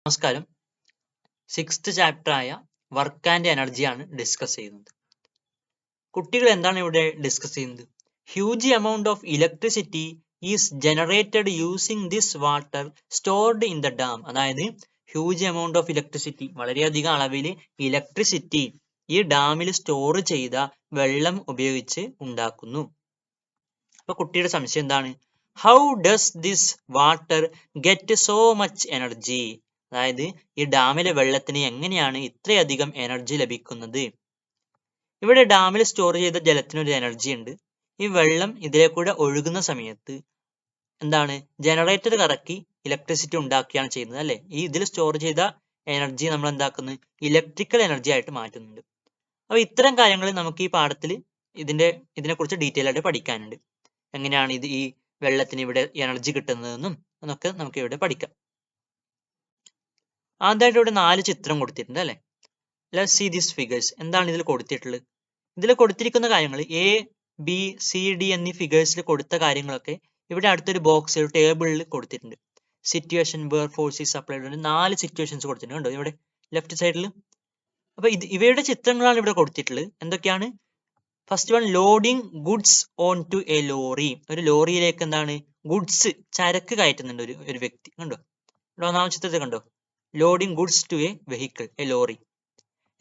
നമസ്കാരം. 6th chapter ആയ work and എനർജിയാണ് ഡിസ്കസ് ചെയ്യുന്നത്. കുട്ടികൾ എന്താണ് ഇവിടെ ഡിസ്കസ് ചെയ്യുന്നത്? Huge amount of electricity is generated using this water stored in the dam. അതായത് ഹ്യൂജ് എമൗണ്ട് ഓഫ് ഇലക്ട്രിസിറ്റി, വളരെയധികം അളവിൽ ഇലക്ട്രിസിറ്റി ഈ ഡാമിൽ സ്റ്റോർ ചെയ്ത വെള്ളം ഉപയോഗിച്ച് ഉണ്ടാക്കുന്നു. അപ്പൊ കുട്ടിയുടെ സംശയം എന്താണ്? How does this water get so much energy? അതായത് ഈ ഡാമിലെ വെള്ളത്തിന് എങ്ങനെയാണ് ഇത്രയധികം എനർജി ലഭിക്കുന്നത്? ഇവിടെ ഡാമിൽ സ്റ്റോർ ചെയ്ത ജലത്തിന് ഒരു എനർജി ഉണ്ട്. ഈ വെള്ളം ഇതിലെ കൂടെ ഒഴുകുന്ന സമയത്ത് എന്താണ്, ജനറേറ്റർ കറക്കി ഇലക്ട്രിസിറ്റി ഉണ്ടാക്കുകയാണ് ചെയ്യുന്നത്, അല്ലെ? ഈ ഇതിൽ സ്റ്റോർ ചെയ്ത എനർജി നമ്മൾ എന്താക്കുന്നത്, ഇലക്ട്രിക്കൽ എനർജി ആയിട്ട് മാറ്റുന്നുണ്ട്. അപ്പൊ ഇത്തരം കാര്യങ്ങൾ നമുക്ക് ഈ പാഠത്തിൽ ഇതിനെക്കുറിച്ച് ഡീറ്റെയിൽ ആയിട്ട് പഠിക്കാനുണ്ട്. എങ്ങനെയാണ് ഈ വെള്ളത്തിന് ഇവിടെ എനർജി കിട്ടുന്നതെന്നും എന്നൊക്കെ നമുക്ക് ഇവിടെ പഠിക്കാം. ആദ്യമായിട്ട് ഇവിടെ 4 ചിത്രം കൊടുത്തിട്ടുണ്ട്, അല്ലെ? Let's see these figures. എന്താണ് ഇതിൽ കൊടുത്തിട്ടുള്ളത്? ഇതിൽ കൊടുത്തിരിക്കുന്ന കാര്യങ്ങൾ എ ബി സി ഡി എന്നീ ഫിഗേഴ്സിൽ കൊടുത്ത കാര്യങ്ങളൊക്കെ ഇവിടെ അടുത്തൊരു ബോക്സ്, ഒരു ടേബിളിൽ കൊടുത്തിട്ടുണ്ട്. Situation where force is applied, 4 situations കൊടുത്തിട്ടുണ്ട്. കണ്ടോ ഇവിടെ ലെഫ്റ്റ് സൈഡിൽ? അപ്പൊ ഇവയുടെ ചിത്രങ്ങളാണ് ഇവിടെ കൊടുത്തിട്ടുള്ളത്. എന്തൊക്കെയാണ്? First one, loading goods on to a lorry. ഒരു ലോറിയിലേക്ക് എന്താണ്, ഗുഡ്സ്, ചരക്ക് കയറ്റുന്നുണ്ട് ഒരു വ്യക്തി. കണ്ടോ? ഒന്നാമത്തെ ചിത്രത്തിൽ കണ്ടോ, loading goods to a vehicle, a lorry.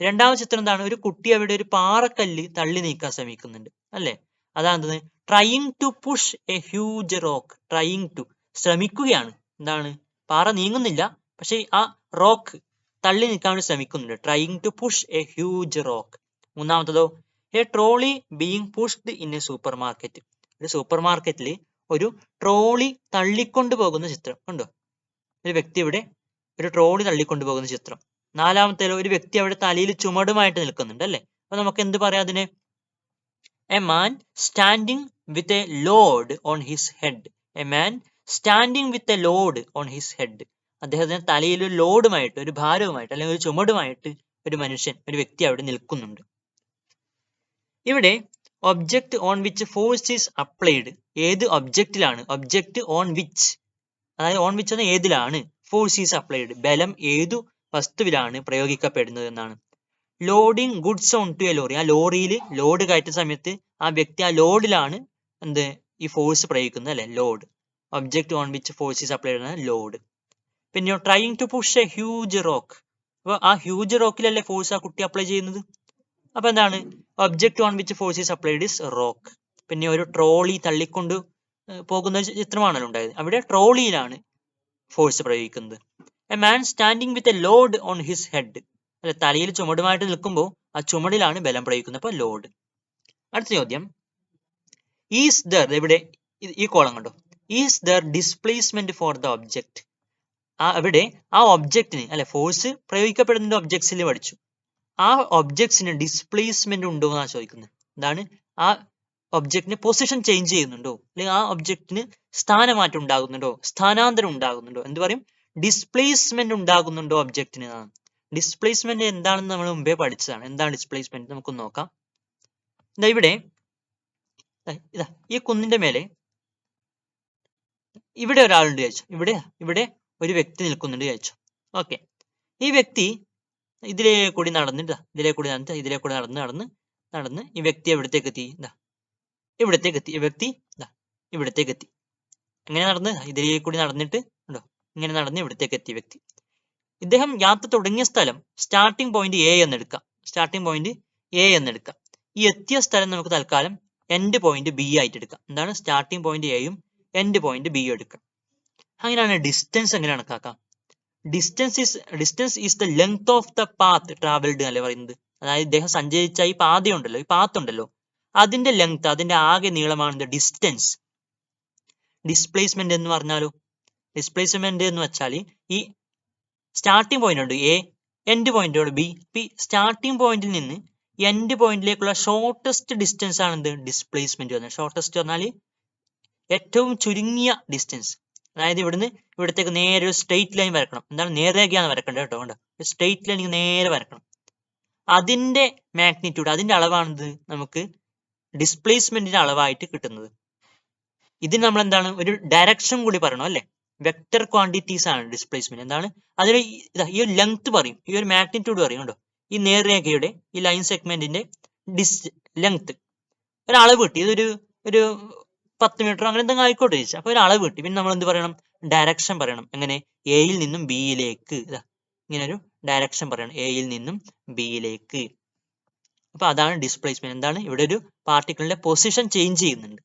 രണ്ടാമത്തെ ചിത്രം എന്താണ്, ഒരു കുട്ടി അവിടെ ഒരു പാറക്കല്ല് തള്ളി നീക്കാൻ ശ്രമിക്കുന്നുണ്ട്, അല്ലെ? അതാണ് trying to push a huge rock. Trying to, ശ്രമിക്കുകയാണ്. എന്താണ്, പാറ നീങ്ങുന്നില്ല, പക്ഷെ ആ റോക്ക് തള്ളി നീക്കാൻ വേണ്ടി ശ്രമിക്കുന്നുണ്ട്. Trying to push a huge rock. മൂന്നാമത്തതോ, a trolley being pushed in a supermarket. ഒരു സൂപ്പർ മാർക്കറ്റിൽ ഒരു ട്രോളി തള്ളിക്കൊണ്ടു പോകുന്ന ചിത്രം. കണ്ടോ? ഒരു വ്യക്തി ഇവിടെ ഒരു ട്രോളി തള്ളിക്കൊണ്ടു പോകുന്ന ചിത്രം. നാലാമത്തേലോ, ഒരു വ്യക്തി അവിടെ തലയിൽ ചുമടുമായിട്ട് നിൽക്കുന്നുണ്ട്, അല്ലെ? അപ്പൊ നമുക്ക് എന്ത് പറയാം അതിന്? A man standing with a load on his head. A man standing with a load on his head. അദ്ദേഹത്തിന് തലയിൽ ഒരു ലോഡുമായിട്ട്, ഒരു ഭാരവുമായിട്ട്, അല്ലെങ്കിൽ ഒരു ചുമടുമായിട്ട് ഒരു മനുഷ്യൻ, ഒരു വ്യക്തി അവിടെ നിൽക്കുന്നുണ്ട്. ഇവിടെ object on which force is applied. ഏത് ഒബ്ജക്റ്റിലാണ്? ഒബ്ജക്റ്റ് ഓൺ വിച്ച്, അതായത് ഓൺ വിച്ച് എന്ന ഏതിലാണ്, ഫോഴ്സ് ഈസ് അപ്ലൈഡ്, ബലം ഏതു വസ്തുവിലാണ് പ്രയോഗിക്കപ്പെടുന്നത് എന്നാണ്. Loading goods on to a lorry. ആ ലോറിയിൽ ലോഡ് കയറ്റുന്ന സമയത്ത് ആ വ്യക്തി ആ ലോഡിലാണ് എന്ത്, ഈ ഫോഴ്സ് പ്രയോഗിക്കുന്നത്, അല്ലെ? Load. Object on which force is applied ആണ് ലോഡ്. പിന്നെ trying to push a huge rock. അപ്പൊ ആ ഹ്യൂജ് റോക്കിലല്ലേ ഫോഴ്സ് ആ കുട്ടി അപ്ലൈ ചെയ്യുന്നത്. അപ്പൊ എന്താണ്, object on which force is applied is rock. പിന്നെ ഒരു ട്രോളി തള്ളിക്കൊണ്ട് പോകുന്ന ചിത്രമാണല്ലോ ഉണ്ടായത്. അവിടെ ട്രോളിയിലാണ് ഫോഴ്സ് പ്രയോഗിക്കുന്നത്. A man standing with a load on his head. അല്ലെ, തലയിൽ ചുമടുമായിട്ട് നിൽക്കുമ്പോൾ ആ ചുമടിലാണ് ബലം പ്രയോഗിക്കുന്നത്. അപ്പൊ ലോഡ്. അടുത്ത ചോദ്യം, ഈസ് ദർ, ഇവിടെ ഈ കോളം കണ്ടോ, is there displacement for the object. അവിടെ ആ ഒബ്ജക്റ്റിന്, അല്ലെ, ഫോഴ്സ് പ്രയോഗിക്കപ്പെടുന്ന ഒബ്ജക്ട്സിൽ പഠിച്ചു, ആ ഒബ്ജക്ട്സിന് ഡിസ്പ്ലേസ്മെന്റ് ഉണ്ടോ എന്നാണ് ചോദിക്കുന്നത്. എന്താണ്, ആ ഒബ്ജക്റ്റിന് പൊസിഷൻ ചേഞ്ച് ചെയ്യുന്നുണ്ടോ, അല്ലെങ്കിൽ ആ ഒബ്ജക്റ്റിന് സ്ഥാനമാറ്റം ഉണ്ടാകുന്നുണ്ടോ, സ്ഥാനാന്തരം ഉണ്ടാകുന്നുണ്ടോ, എന്ത് പറയും, ഡിസ്പ്ലേസ്മെന്റ് ഉണ്ടാകുന്നുണ്ടോ ഒബ്ജക്റ്റിന്. ഡിസ്പ്ലേസ്മെന്റ് എന്താണെന്ന് നമ്മൾ മുമ്പേ പഠിച്ചതാണ്. എന്താണ് ഡിസ്പ്ലേസ്മെന്റ് നമുക്ക് നോക്കാം. ഇവിടെ ഇതാ ഈ കുന്നിന്റെ മേലെ ഇവിടെ ഒരാളുണ്ട് ചോദിച്ചു. ഇവിടെ ഒരു വ്യക്തി നിൽക്കുന്നുണ്ട് ചോദിച്ചു. ഓക്കെ, ഈ വ്യക്തി ഇതിലേ കൂടി നടന്നിട്ട് നടന്ന് ഈ വ്യക്തി എവിടത്തേക്ക് എത്തി? ഇവിടത്തേക്ക് എത്തി. ഈ വ്യക്തി ഇവിടത്തേക്ക് എത്തി. എങ്ങനെ നടന്ന്? ഇതിലേ കൂടി നടന്നിട്ട് ഉണ്ടോ, ഇങ്ങനെ നടന്ന് ഇവിടത്തേക്ക് എത്തിയ വ്യക്തി. ഇദ്ദേഹം യാത്ര തുടങ്ങിയ സ്ഥലം സ്റ്റാർട്ടിംഗ് പോയിന്റ് എ എന്നെടുക്കാം. ഈ എത്തിയ സ്ഥലം നമുക്ക് തൽക്കാലം എൻഡ് പോയിന്റ് ബി ആയിട്ട് എടുക്കാം. എന്താണ്, സ്റ്റാർട്ടിംഗ് പോയിന്റ് എയും എൻഡ് പോയിന്റ് ബിയും എടുക്കാം. അങ്ങനെയാണ് ഡിസ്റ്റൻസ് എങ്ങനെ കണക്കാക്കാം? Distance is the length of the path travelled അല്ലേ പറയുന്നത്. അതായത് ഇദ്ദേഹം സഞ്ചരിച്ച ഈ പാതയുണ്ടല്ലോ, ഈ പാത്ത് ഉണ്ടല്ലോ, അതിന്റെ ലെങ്ത്, അതിന്റെ ആകെ നീളമാണ് ഡിസ്റ്റൻസ്. ഡിസ്പ്ലേസ്മെന്റ് എന്ന് പറഞ്ഞാലോ, ഡിസ്പ്ലേസ്മെന്റ് എന്ന് വെച്ചാൽ ഈ സ്റ്റാർട്ടിംഗ് പോയിന്റ് ഉണ്ട് എ, എൻഡ് പോയിന്റ് ബി. ഈ സ്റ്റാർട്ടിംഗ് പോയിന്റിൽ നിന്ന് എൻഡ് പോയിന്റിലേക്കുള്ള ഷോർട്ടസ്റ്റ് ഡിസ്റ്റൻസ് ആണ് എന്ത്, ഡിസ്പ്ലേസ്മെന്റ് പറഞ്ഞാൽ. ഷോർട്ടസ്റ്റ് പറഞ്ഞാൽ ഏറ്റവും ചുരുങ്ങിയ ഡിസ്റ്റൻസ്. അതായത് ഇവിടുന്ന് ഇവിടത്തേക്ക് നേരെ ഒരു സ്ട്രെയിറ്റ് ലൈൻ വരക്കണം. എന്താണ്, നേർരേഖയാണ് വരക്കേണ്ടത് കേട്ടോ. കണ്ടോ, സ്ട്രെയിറ്റ് ലൈൻ നേരെ വരക്കണം. അതിന്റെ മാഗ്നിറ്റ്യൂഡ്, അതിന്റെ അളവാണിത് നമുക്ക് ഡിസ്പ്ലേസ്മെന്റിന്റെ അളവായിട്ട് കിട്ടുന്നത്. ഇതിന് നമ്മൾ എന്താണ്, ഒരു ഡയറക്ഷൻ കൂടി പറയണം, അല്ലെ? വെക്ടർ ക്വാണ്ടിറ്റീസ് ആണ് ഡിസ്പ്ലേസ്മെന്റ്. എന്താണ് അതിന് ഈ ഒരു ലെങ്ത് പറയും, ഈ ഒരു മാഗ്നിറ്റ്യൂഡ് പറയും കണ്ടോ. ഈ നേർരേഖയുടെ ഈ ലൈൻ സെഗ്മെന്റിന്റെ ലെങ്ത് ഒരളവ് കിട്ടി. ഇതൊരു ഒരു 10 മീറ്റർ അങ്ങനെ എന്തെങ്കിലും ആയിക്കോട്ടെ ചോദിച്ചു. അപ്പൊ ഒരു അളവ് കിട്ടി. പിന്നെ നമ്മൾ എന്ത് പറയണം? ഡയറക്ഷൻ പറയണം. എങ്ങനെ? എയിൽ നിന്നും ബിയിലേക്ക്. ഇങ്ങനെ ഒരു ഡയറക്ഷൻ പറയണം, എയിൽ നിന്നും ബിയിലേക്ക്. അപ്പൊ അതാണ് ഡിസ്പ്ലേസ്മെന്റ്. എന്താണ്? ഇവിടെ ഒരു പാർട്ടിക്കിളിന്റെ പൊസിഷൻ ചേഞ്ച് ചെയ്യുന്നുണ്ട്.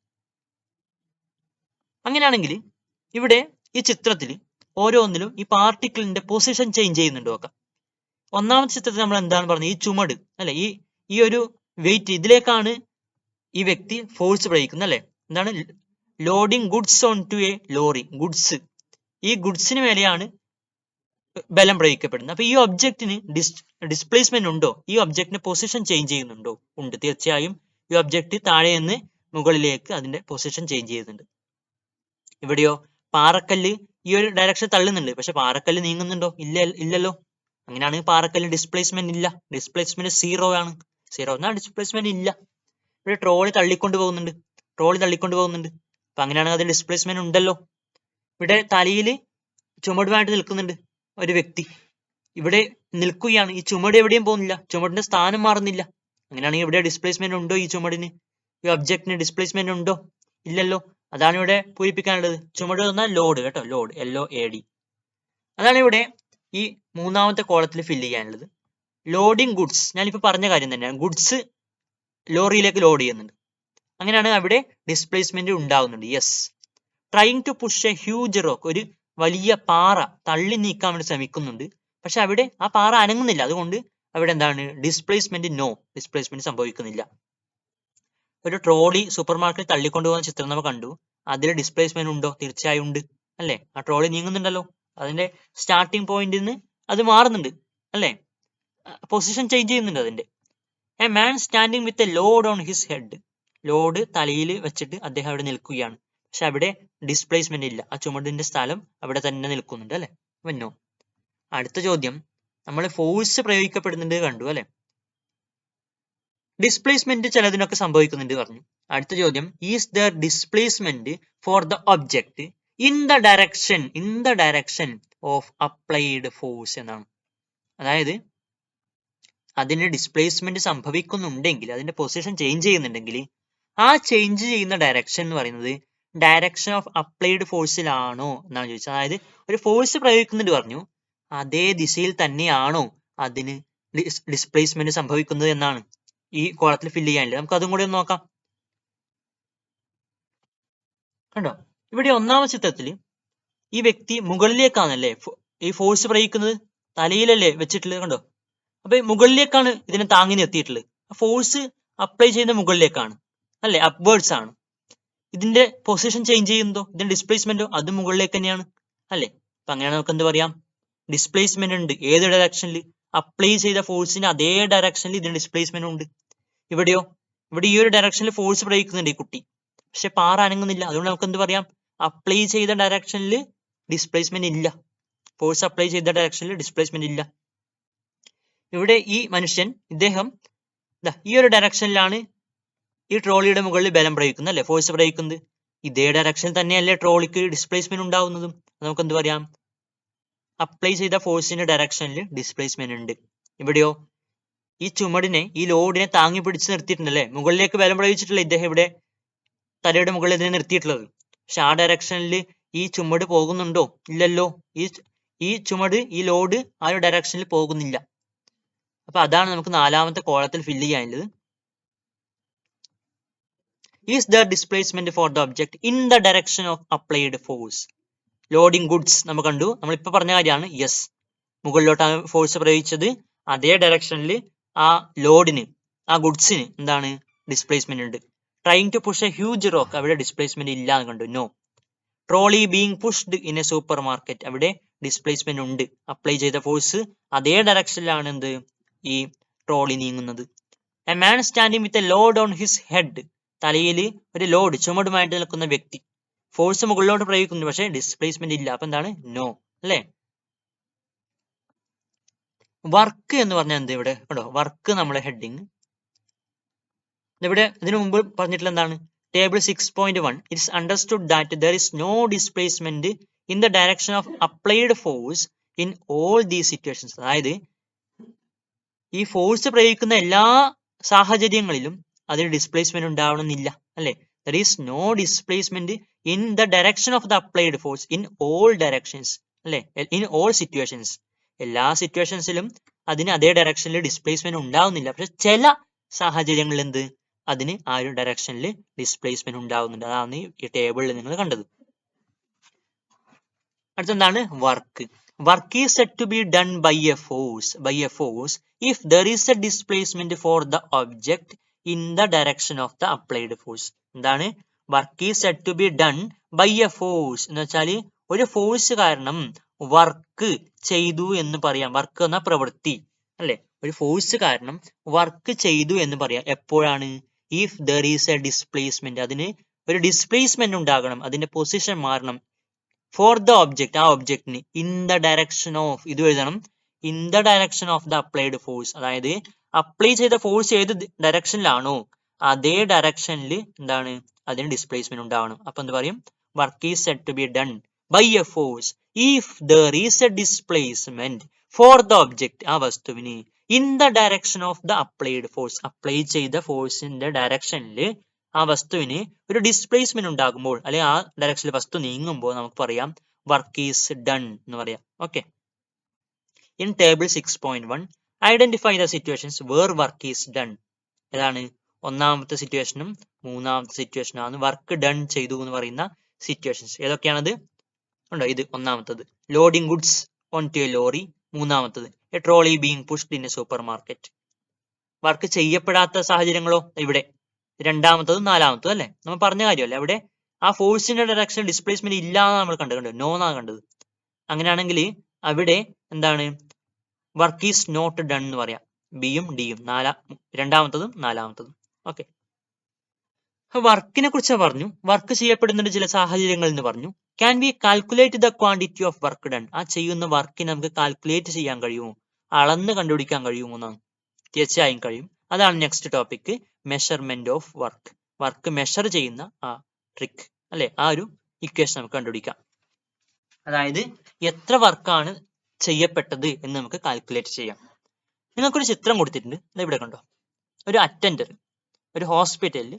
അങ്ങനെയാണെങ്കിൽ ഇവിടെ ഈ ചിത്രത്തിൽ ഓരോന്നിലും ഈ പാർട്ടിക്കിളിന്റെ പൊസിഷൻ ചേഞ്ച് ചെയ്യുന്നുണ്ട് നോക്കാം. ഒന്നാമത്തെ ചിത്രത്തിൽ നമ്മൾ എന്താണ് പറഞ്ഞത്? ഈ ചുമട് അല്ലെ, ഈ ഒരു വെയിറ്റ് ഇതിലേക്കാണ് ഈ വ്യക്തി ഫോഴ്സ് പ്രയോഗിക്കുന്നത് അല്ലെ. എന്താണ്? Loading goods on to a lorry. Goods, ഈ ഗുഡ്സിന് മേലെയാണ് ബലം പ്രയോഗിക്കപ്പെടുന്നത്. അപ്പൊ ഈ ഒബ്ജക്റ്റിന് ഡിസ്പ്ലേസ്മെന്റ് ഉണ്ടോ? ഈ ഒബ്ജക്റ്റിന്റെ പൊസിഷൻ ചേഞ്ച് ചെയ്യുന്നുണ്ടോ? ഉണ്ട്, തീർച്ചയായും. ഈ ഒബ്ജക്റ്റ് താഴെ നിന്ന് മുകളിലേക്ക് അതിന്റെ പൊസിഷൻ ചേഞ്ച് ചെയ്യുന്നുണ്ട്. ഇവിടെയോ പാറക്കല്ല് ഈ ഒരു ഡയറക്ഷൻ തള്ളുന്നുണ്ട്, പക്ഷെ പാറക്കല്ല് നീങ്ങുന്നുണ്ടോ? ഇല്ലല്ലോ. അങ്ങനെയാണെങ്കിൽ പാറക്കല്ല് ഡിസ്പ്ലേസ്മെന്റ് ഇല്ല. ഡിസ്പ്ലേസ്മെന്റ് 0 ആണ്. 0 എന്നാൽ ഡിസ്പ്ലേസ്മെന്റ് ഇല്ല. ഇവിടെ ട്രോളി തള്ളിക്കൊണ്ട് പോകുന്നുണ്ട്. അപ്പൊ അങ്ങനെയാണെങ്കിൽ അതിൽ ഡിസ്പ്ലേസ്മെന്റ് ഉണ്ടല്ലോ. ഇവിടെ തലയിൽ ചുമടുമായിട്ട് നിൽക്കുന്നുണ്ട് ഒരു വ്യക്തി. ഇവിടെ നിൽക്കുകയാണ്. ഈ ചുമട് എവിടെയും പോകുന്നില്ല, ചുമടിന്റെ സ്ഥാനം മാറുന്നില്ല. അങ്ങനെയാണെങ്കിൽ ഇവിടെ ഡിസ്പ്ലേസ്മെന്റ് ഉണ്ടോ? ഈ ചുമടിന്, ഈ ഒബ്ജക്റ്റിന് ഡിസ്പ്ലേസ്മെന്റ് ഉണ്ടോ? ഇല്ലല്ലോ. അതാണ് ഇവിടെ പൂരിപ്പിക്കാനുള്ളത്. ചുമട് എന്നാൽ ലോഡ് കേട്ടോ, ലോഡ്, LOAD. അതാണ് ഇവിടെ ഈ മൂന്നാമത്തെ കോളത്തിൽ ഫില്ല് ചെയ്യാനുള്ളത്. ലോഡിങ് ഗുഡ്സ്, ഞാനിപ്പോ പറഞ്ഞ കാര്യം തന്നെയാണ്. ഗുഡ്സ് ലോറിയിലേക്ക് ലോഡ് ചെയ്യുന്നുണ്ട്. അങ്ങനെയാണ് അവിടെ ഡിസ്പ്ലേസ്മെന്റ് ഉണ്ടാവുന്നുണ്ട്. Yes. Trying to push a huge rock, ഒരു വലിയ പാറ തള്ളി നീക്കാൻ വേണ്ടി ശ്രമിക്കുന്നുണ്ട്. പക്ഷെ അവിടെ ആ പാറ അനങ്ങുന്നില്ല. അതുകൊണ്ട് അവിടെ എന്താണ്? ഡിസ്പ്ലേസ്മെന്റ് നോ, ഡിസ്പ്ലേസ്മെന്റ് സംഭവിക്കുന്നില്ല. ഒരു ട്രോളി സൂപ്പർ മാർക്കറ്റിൽ തള്ളിക്കൊണ്ടുപോകുന്ന ചിത്രം നമ്മൾ കണ്ടു. അതിൽ ഡിസ്പ്ലേസ്മെന്റ് ഉണ്ടോ? തീർച്ചയായും ഉണ്ട് അല്ലെ. ആ ട്രോളി നീങ്ങുന്നുണ്ടല്ലോ. അതിന്റെ സ്റ്റാർട്ടിംഗ് പോയിന്റിൽ നിന്ന് അത് മാറുന്നുണ്ട് അല്ലെ, പൊസിഷൻ ചേഞ്ച് ചെയ്യുന്നുണ്ട് അതിന്റെ. A man standing with a load on his head, load തലയിൽ വെച്ചിട്ട് അദ്ദേഹം അവിടെ നിൽക്കുകയാണ്. പക്ഷെ അവിടെ ഡിസ്പ്ലേസ്മെന്റ് ഇല്ല. ആ ചുമടിന്റെ സ്ഥലം അവിടെ തന്നെ നിൽക്കുന്നുണ്ട് അല്ലെ. നോ. അടുത്ത ചോദ്യം, നമ്മൾ ഫോഴ്സ് പ്രയോഗിക്കപ്പെടുന്നുണ്ട് കണ്ടു അല്ലെ. ഡിസ്പ്ലേസ്മെന്റ് ചിലതിനൊക്കെ സംഭവിക്കുന്നുണ്ട് പറഞ്ഞു. അടുത്ത ചോദ്യം, is there displacement for the object in the direction of applied force എന്നാണ്. അതായത് അതിന് ഡിസ്പ്ലേസ്മെന്റ് സംഭവിക്കുന്നുണ്ടെങ്കിൽ, അതിന്റെ പൊസിഷൻ ചേഞ്ച് ചെയ്യുന്നുണ്ടെങ്കിൽ, ആ ചേഞ്ച് ചെയ്യുന്ന ഡയറക്ഷൻ എന്ന് പറയുന്നത് ഡയറക്ഷൻ ഓഫ് അപ്ലൈഡ് ഫോഴ്സിലാണോ എന്നാണ് ചോദിച്ചത്. അതായത് ഒരു ഫോഴ്സ് പ്രയോഗിക്കുന്നുണ്ട് പറഞ്ഞു, അതേ ദിശയിൽ തന്നെയാണോ അതിന് ഡിസ്പ്ലേസ്മെന്റ് സംഭവിക്കുന്നത് എന്നാണ് ഈ കോളത്തിൽ ഫില്ല് ചെയ്യാനില്ല. നമുക്ക് അതും കൂടി ഒന്ന് നോക്കാം. കണ്ടോ, ഇവിടെ ഒന്നാമത്തെ ചിത്രത്തിൽ ഈ വ്യക്തി മുകളിലേക്കാണല്ലേ ഈ ഫോഴ്സ് പ്രയോഗിക്കുന്നത്, തലയിലല്ലേ വെച്ചിട്ടുള്ളത് കണ്ടോ. അപ്പൊ മുകളിലേക്കാണ് ഇതിനെ താങ്ങി നിർത്തിയിട്ടുള്ളത്. ഫോഴ്സ് അപ്ലൈ ചെയ്യുന്ന മുകളിലേക്കാണ് അല്ലെ, അപ്വേർഡ്സ് ആണ്. ഇതിന്റെ പൊസിഷൻ ചേഞ്ച് ചെയ്യുന്നതോ, ഇതിന്റെ ഡിസ്പ്ലേസ്മെന്റോ, അത് മുകളിലേക്ക് തന്നെയാണ് അല്ലെ. അപ്പൊ അങ്ങനെയാണ് നമുക്ക് എന്ത് പറയാം? ഡിസ്പ്ലേസ്മെന്റ് ഉണ്ട്. ഏത് ഡയറക്ഷനിൽ? അപ്ലൈ ചെയ്ത ഫോഴ്സിന് അതേ ഡയറക്ഷനിൽ ഇതിന് ഡിസ്പ്ലേസ്മെന്റ് ഉണ്ട്. ഇവിടെയോ, ഇവിടെ ഈ ഒരു ഡയറക്ഷനിൽ ഫോഴ്സ് പ്രയോഗിക്കുന്നുണ്ട് ഈ കുട്ടി, പക്ഷെ പാറ അനങ്ങുന്നില്ല. അതുകൊണ്ട് നമുക്ക് എന്ത് പറയാം? അപ്ലൈ ചെയ്ത ഡയറക്ഷനിൽ ഡിസ്പ്ലേസ്മെന്റ് ഇല്ല. ഫോഴ്സ് അപ്ലൈ ചെയ്ത ഡയറക്ഷനിൽ ഡിസ്പ്ലേസ്മെന്റ് ഇല്ല. ഇവിടെ ഈ മനുഷ്യൻ, ഇദ്ദേഹം ഈ ഒരു ഡയറക്ഷനിലാണ് ഈ ട്രോളിയുടെ മുകളിൽ ബലം പ്രയോഗിക്കുന്നത് അല്ലെ, ഫോഴ്സ് പ്രയോഗിക്കുന്നത്. ഇതേ ഡയറക്ഷനിൽ തന്നെയല്ലേ ട്രോളിക്ക് ഡിസ്പ്ലേസ്മെന്റ് ഉണ്ടാവുന്നതും. നമുക്ക് എന്ത് പറയാം? അപ്ലൈ ചെയ്ത ഫോഴ്സിന്റെ ഡയറക്ഷനിൽ ഡിസ്പ്ലേസ്മെന്റ് ഉണ്ട്. ഇവിടെയോ ഈ ചുമടിനെ, ഈ ലോഡിനെ താങ്ങി പിടിച്ച് നിർത്തിയിട്ടുണ്ടല്ലേ, മുകളിലേക്ക് ബലം പ്രയോഗിച്ചിട്ടില്ല ഇദ്ദേഹം ഇവിടെ തലയുടെ മുകളിൽ ഇതിനെ നിർത്തിയിട്ടുള്ളത്. പക്ഷെ ആ ഡയറക്ഷനിൽ ഈ ചുമട് പോകുന്നുണ്ടോ? ഇല്ലല്ലോ. ഈ ചുമട്, ഈ ലോഡ് ആ ഒരു ഡയറക്ഷനിൽ പോകുന്നില്ല. അപ്പൊ അതാണ് നമുക്ക് നാലാമത്തെ കോളത്തിൽ ഫില്ല് ചെയ്യാനുള്ളത്. Is the displacement for the object in the direction of applied force. Loading goods നമ്മൾ കണ്ടു, നമ്മളിപ്പോ പറഞ്ഞ കാര്യമാണ്. യെസ്, മുകളിലോട്ടാണ് ഫോഴ്സ് പ്രയോഗിച്ചത്. അതേ ഡയറക്ഷനിൽ ആ ലോഡിന്, ആ ഗുഡ്സിന് എന്താണ്? ഡിസ്പ്ലേസ്മെന്റ് ഉണ്ട്. Trying to push a huge rock, അവിടെ ഡിസ്പ്ലേസ്മെന്റ് ഇല്ല എന്ന് കണ്ടു. No. Trolley being pushed in a supermarket, അവിടെ ഡിസ്പ്ലേസ്മെന്റ് ഉണ്ട്. അപ്ലൈ ചെയ്ത ഫോഴ്സ് അതേ ഡയറക്ഷനിലാണ് എന്ത്? ഈ ട്രോളി നീങ്ങുന്നത്. A man standing with a load on his head, തലയിൽ ഒരു ലോഡ്, ചുമടുമായിട്ട് നിൽക്കുന്ന വ്യക്തി, ഫോഴ്സ് മുകളിലോട്ട് പ്രയോഗിക്കുന്നു, പക്ഷെ ഡിസ്പ്ലേസ്മെന്റ് ഇല്ല. അപ്പൊ എന്താണ്? നോ അല്ലെ. വർക്ക് എന്ന് പറഞ്ഞാൽ എന്ത്? ഇവിടെ കേട്ടോ, വർക്ക് നമ്മളെ ഹെഡിങ് ഇവിടെ ഇതിനു മുമ്പ് പറഞ്ഞിട്ടുള്ള എന്താണ്? Table 6.1 it's understood that there is no displacement in the direction of applied force in all these situations. അതായത് ഈ ഫോഴ്സ് പ്രയോഗിക്കുന്ന എല്ലാ സാഹചര്യങ്ങളിലും അതിന് ഡിസ്പ്ലേസ്മെന്റ് ഉണ്ടാവണമെന്നില്ല, അല്ലെ? There is no displacement in the direction of the applied force in all directions, അല്ലെ? In all situations, എല്ലാ സിറ്റുവേഷൻസിലും അതിന് അതേ ഡയറക്ഷനിൽ ഡിസ്പ്ലേസ്മെന്റ് ഉണ്ടാവുന്നില്ല. പക്ഷെ ചില സാഹചര്യങ്ങളിൽ എന്ത്, അതിന് ആ ഒരു ഡയറക്ഷനിൽ ഡിസ്പ്ലേസ്മെന്റ് ഉണ്ടാവുന്നുണ്ട്. അതാണ് ഈ ടേബിളിൽ നിങ്ങൾ കണ്ടത്. അടുത്തെന്താണ് work. Work is said to be done by a force if there is a displacement for the object in the direction of the applied force. എന്താണ് work is said to be done by a force എന്ന് വെച്ചാൽ ഒരു force കാരണം work ചെയ്തു എന്ന് പറയാം. Work എന്ന പ്രവൃത്തി, അല്ലെ? ഒരു ഫോഴ്സ് കാരണം വർക്ക് ചെയ്തു എന്ന് പറയാം. എപ്പോഴാണ്? If there is a displacement, അതിന് ഒരു ഡിസ്പ്ലേസ്മെന്റ് ഉണ്ടാകണം, അതിന്റെ പൊസിഷൻ മാറണം. ഫോർ ദ ഒബ്ജക്ട്, ആ ഒബ്ജക്റ്റിന് ഇൻ ദ ഡയറക്ഷൻ ഓഫ്, ഇത് എഴുതണം, in the direction of the applied force. അതായത് അപ്ലൈ ചെയ്ത ഫോഴ്സ് ഏത് ഡയറക്ഷനിലാണോ അതേ ഡയറക്ഷനിൽ എന്താണ് അതിന് ഡിസ്പ്ലേസ്മെന്റ് ഉണ്ടാവണം. അപ്പൊ എന്ത് പറയും? Work is said to be done by a force if there is a displacement for the object, ആ വസ്തുവിന് in the direction of the applied force, apply ചെയ്ത ഫോഴ്സിന്റെ ഡയറക്ഷനിൽ ആ വസ്തുവിന് ഒരു ഡിസ്പ്ലേസ്മെന്റ് ഉണ്ടാകുമ്പോൾ, അല്ലെങ്കിൽ ആ ഡയറക്ഷനിൽ വസ്തു നീങ്ങുമ്പോൾ നമുക്ക് പറയാം വർക്ക് ഈസ് ഡൺ എന്ന് പറയാം. Okay. In table 6.1 identify the situations where work is done. ഏതാണ്? ഒന്നാമത്തെ സിറ്റുവേഷനും മൂന്നാമത്തെ സിറ്റുവേഷനും ആണ് വർക്ക് ഡൺ ചെയ്തു എന്ന് പറയുന്ന സിറ്റുവേഷൻസ്. ഏതൊക്കെയാണത്? ഉണ്ടോ? ഇത് ഒന്നാമത്തത് loading goods on to a lorry. മൂന്നാമത്തത് a trolley being pushed in a supermarket. Work ചെയ്യപ്പെടാത്ത സാഹചര്യങ്ങളോ? ഇവിടെ രണ്ടാമത്തതും നാലാമത്തതും, അല്ലെ? നമ്മൾ പറഞ്ഞ കാര്യമല്ലേ, അവിടെ ആ ഫോഴ്സിന്റെ ഡയറക്ഷൻ ഡിസ്പ്ലേസ്മെന്റ് ഇല്ലാന്ന് നമ്മൾ കണ്ടത്, നോ എന്നാണ് കണ്ടത്. അങ്ങനെയാണെങ്കിൽ അവിടെ എന്താണ്? വർക്ക് ഈസ് നോട്ട് ഡൺ എന്ന് പറയാം. ബിയും ഡിയും, രണ്ടാമത്തതും നാലാമത്തതും. ഓക്കെ. വർക്കിനെ കുറിച്ച് പറഞ്ഞു, വർക്ക് ചെയ്യപ്പെടുന്ന ചില സാഹചര്യങ്ങൾ എന്ന് പറഞ്ഞു. Can we calculate the quantity of work done? ആ ചെയ്യുന്ന വർക്കിനെ നമുക്ക് കാൽക്കുലേറ്റ് ചെയ്യാൻ കഴിയുമോ? അളന്ന് കണ്ടുപിടിക്കാൻ കഴിയുമോ എന്നാണ്. തീർച്ചയായും കഴിയും. അതാണ് next topic, measurement of work. Work measure ചെയ്യുന്ന ആ ട്രിക്ക്, അല്ലെ? ആ ഒരു ഇക്വേഷൻ നമുക്ക് കണ്ടുപിടിക്കാം. അതായത് എത്ര വർക്കാണ് ചെയ്യപ്പെട്ടത് എന്ന് നമുക്ക് കാൽക്കുലേറ്റ് ചെയ്യാം. നിങ്ങൾക്കൊരു ചിത്രം കൊടുത്തിട്ടുണ്ട്, ഇവിടെ കണ്ടോ? ഒരു അറ്റൻഡർ ഒരു ഹോസ്പിറ്റലിൽ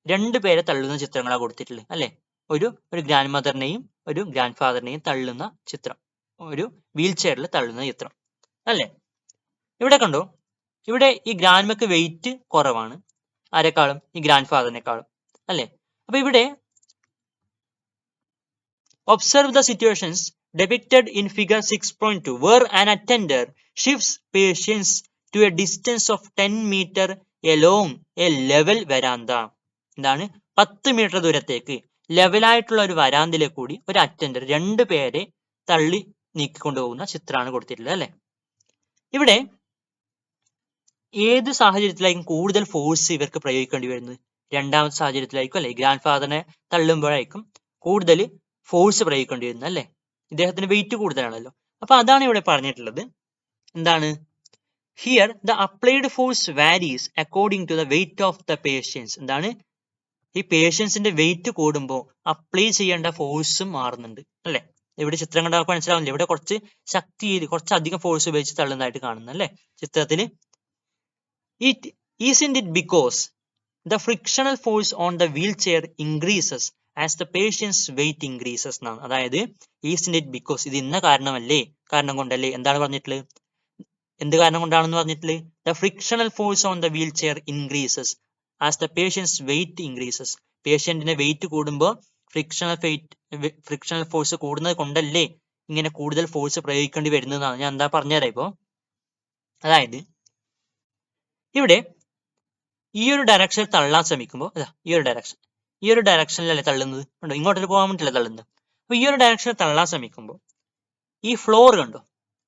2 പേരെ തള്ളുന്ന ചിത്രങ്ങളാണ് കൊടുത്തിട്ടുള്ളത്, അല്ലെ? ഒരു ഗ്രാൻഡ് മദറിനെയും ഒരു ഗ്രാൻഡ് ഫാദറിനെയും തള്ളുന്ന ചിത്രം, ഒരു വീൽ ചെയറിൽ തള്ളുന്ന ചിത്രം, അല്ലെ? ഇവിടെ കണ്ടോ? ഇവിടെ ഈ ഗ്രാൻഡ്മക്ക് വെയിറ്റ് കുറവാണ്, ആരെക്കാളും? ഈ ഗ്രാൻഡ് ഫാദറിനെക്കാളും, അല്ലെ? അപ്പൊ ഇവിടെ observe the situations depicted in figure 6.2 where an attender shifts patients to a distance of 10 meter along a level veranda. എന്താണ്? 10 മീറ്റർ ദൂരത്തേക്ക് ലെവലായിട്ടുള്ള ഒരു വരാന്തിലെ കൂടി ഒരു അറ്റൻഡർ 2 പേരെ തള്ളി നീക്കിക്കൊണ്ടുപോകുന്ന ചിത്രമാണ് കൊടുത്തിട്ടുള്ളത്, അല്ലെ? ഇവിടെ ഏത് സാഹചര്യത്തിലായിരിക്കും കൂടുതൽ ഫോഴ്സ് ഇവർക്ക് പ്രയോഗിക്കേണ്ടി വരുന്നത്? രണ്ടാമത്തെ സാഹചര്യത്തിലായിരിക്കും, അല്ലെ? ഗ്രാൻഡ് ഫാദറിനെ തള്ളുമ്പോഴായിരിക്കും കൂടുതൽ ഫോഴ്സ് പ്രയോഗിക്കേണ്ടി വരുന്നത്, അല്ലെ? ഇദ്ദേഹത്തിന് വെയിറ്റ് കൂടുതലാണല്ലോ. അപ്പൊ അതാണ് ഇവിടെ പറഞ്ഞിട്ടുള്ളത്. എന്താണ്? Here the applied force varies according to the weight of the patients. എന്താണ്? ഈ പേഷ്യൻസിന്റെ വെയിറ്റ് കൂടുമ്പോൾ അപ്ലൈ ചെയ്യേണ്ട ഫോഴ്സും മാറുന്നുണ്ട്, അല്ലെ? ഇവിടെ ചിത്രം കണ്ടാൽ മനസ്സിലാവുന്നില്ല, ഇവിടെ കുറച്ച് ശക്തിയിൽ കുറച്ചധികം ഫോഴ്സ് ഉപയോഗിച്ച് തള്ളുന്നതായിട്ട് കാണുന്നു, അല്ലെ? ചിത്രത്തിൽ isn't it because the frictional force on the wheelchair increases as the patient's weight increases എന്നാണ്. അതായത് isn't it because, ഇത് ഇന്ന കാരണം കൊണ്ടല്ലേ. എന്താണ് പറഞ്ഞിട്ടുള്ളത്? എന്ത് കാരണം കൊണ്ടാണെന്ന് പറഞ്ഞിട്ടുള്ളത്? the frictional force on the wheelchair increases as the patient's weight increases. പേഷ്യന്റിന്റെ വെയിറ്റ് കൂടുമ്പോൾ ഫ്രിക്ഷണൽ ഫോഴ്സ് കൂടുന്നത് കൊണ്ടല്ലേ ഇങ്ങനെ കൂടുതൽ ഫോഴ്സ് പ്രയോഗിക്കേണ്ടി വരുന്നതാണ്. ഞാൻ എന്താ പറഞ്ഞുതരാം ഇപ്പോ. അതായത് ഇവിടെ ഈ ഒരു ഡയറക്ഷനിൽ തള്ളാൻ ശ്രമിക്കുമ്പോൾ, ഈ ഒരു ഡയറക്ഷനിലല്ലേ തള്ളുന്നത്, കണ്ടോ? ഇങ്ങോട്ടൊരു പോകാൻ വേണ്ടിയില്ല തള്ളുന്നത്. അപ്പൊ ഈ ഒരു ഡയറക്ഷനിൽ തള്ളാൻ ശ്രമിക്കുമ്പോൾ ഈ ഫ്ലോർ കണ്ടോ,